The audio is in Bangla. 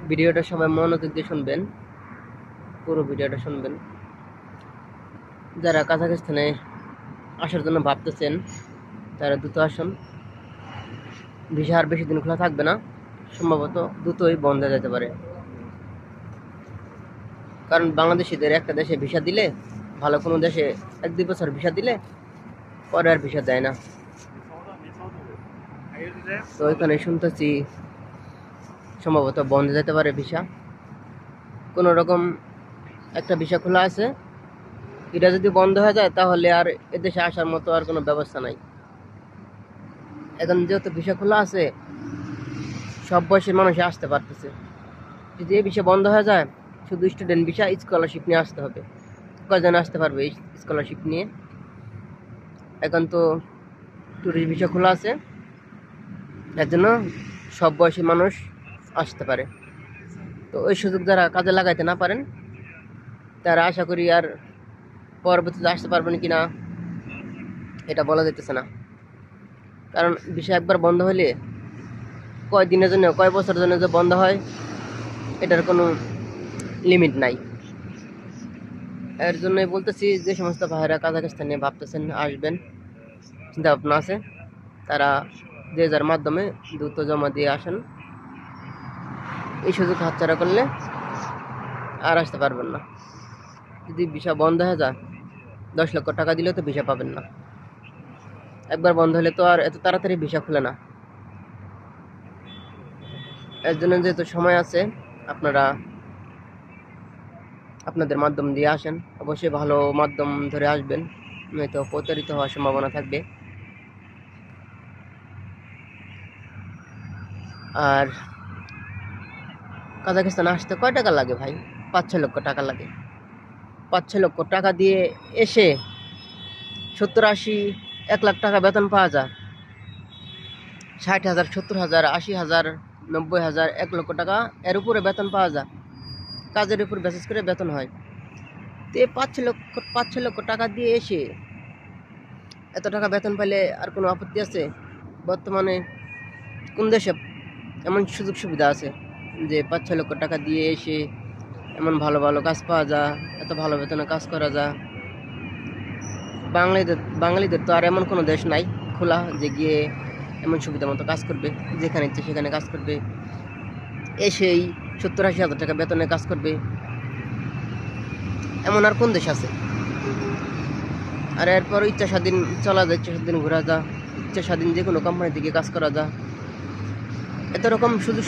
ভিডিওটা সবাই মনোযোগ দিয়ে শুনবেন, পুরো ভিডিওটা শুনবেন। যারা কাজাখস্তানে আসার জন্য ভাবতেছেন তারা দ্রুত আসুন। ভিসা আর বেশি দিন খোলা থাকবে না, সম্ভবত দ্রুতই বন্ধ হয়ে যেতে পারে। কারণ বাংলাদেশিদের একটা দেশে ভিসা দিলে, ভালো কোনো দেশে 1-2 বছর ভিসা দিলে পরে আর ভিসা দেয় না। তো এখানে শুনতেছি সম্ভবত বন্ধ যেতে পারে ভিসা। কোনো রকম একটা ভিসা খোলা আছে, এটা যদি বন্ধ হয়ে যায় তাহলে আর এদেশে আসার মতো আর কোনো ব্যবস্থা নাই। এখন যেহেতু ভিসা খোলা আছে, সব বয়সের মানুষই আসতে পারতেছে। যদি এই ভিসা বন্ধ হয়ে যায়, শুধু স্টুডেন্ট ভিসা স্কলারশিপ নিয়ে আসতে হবে। কয়জন আসতে পারবে এই স্কলারশিপ নিয়ে? এখন তো ট্যুরিস্ট ভিসা খোলা আছে, এর জন্য সব বয়সী মানুষ আসতে পারে। তো ওই সুযোগ যারা কাজে লাগাইতে না পারেন, তারা আশা করি আর পরবর্তীতে আসতে পারবেন কিনা এটা বলা যেতেছে না। কারণ ভিসা একবার বন্ধ হলে কয় দিনের জন্য, কয় বছরের জন্য যে বন্ধ হয়, এটার কোনো লিমিট নাই। এর জন্যই বলতেছি, যে সমস্ত ভাইয়েরা কাজাখস্তানে ভাবতেছেন আসবেন, চিন্তা ভাবনা আছে, তারা যে যার মাধ্যমে দ্রুত জমা দিয়ে আসেন। এই সুযোগ হাতছাড়া করলে আর আসতে পারবেন না। যদি ভিসা বন্ধ হয়ে যায়, 10 লক্ষ টাকা দিলেও তো ভিসা পাবেন না। একবার বন্ধ হলে তো আর এত তাড়াতাড়ি ভিসা খুলে না। এর জন্য যেহেতু সময় আছে, আপনারা আপনাদের মাধ্যম দিয়ে আসেন। অবশ্যই ভালো মাধ্যম ধরে আসবেন, নয়তো প্রতারিত হওয়ার সম্ভাবনা থাকবে। আর কাজাখস্তানে আসতে কয় টাকা লাগে ভাই? 5-6 লক্ষ টাকা লাগে। 5-6 লক্ষ টাকা দিয়ে এসে 70-80-1 লাখ টাকা বেতন পাওয়া যায়। 60,000, 70,000, 80,000, 90,000, 1 লক্ষ টাকা এর উপরে বেতন পাওয়া যায়। কাজের উপর বেসিস করে বেতন হয়। তো এই 5-6 লক্ষ টাকা দিয়ে এসে এত টাকা বেতন পেলে আর কোনো আপত্তি আছে? বর্তমানে কোন দেশে এমন সুযোগ সুবিধা আছে যে 5-6 লক্ষ টাকা দিয়ে এসে এমন ভালো ভালো কাজ পাওয়া যায়, এত ভালো বেতনে কাজ করা যায়? বাঙালিদের তো আর এমন কোনো দেশ নাই খোলা যে গিয়ে এমন সুবিধা মতো কাজ করবে, যেখানে ইচ্ছে সেখানে কাজ করবে, এসেই 70-80 হাজার টাকা বেতনে কাজ করবে। এমন আর কোন দেশ আছে? আর এরপর ইচ্ছা স্বাধীন চলা যায়, ইচ্ছা স্বাধীন ঘোরা যায়, ইচ্ছা স্বাধীন যে কোনো কোম্পানি থেকে কাজ করা যায়। এত রকম সুযোগ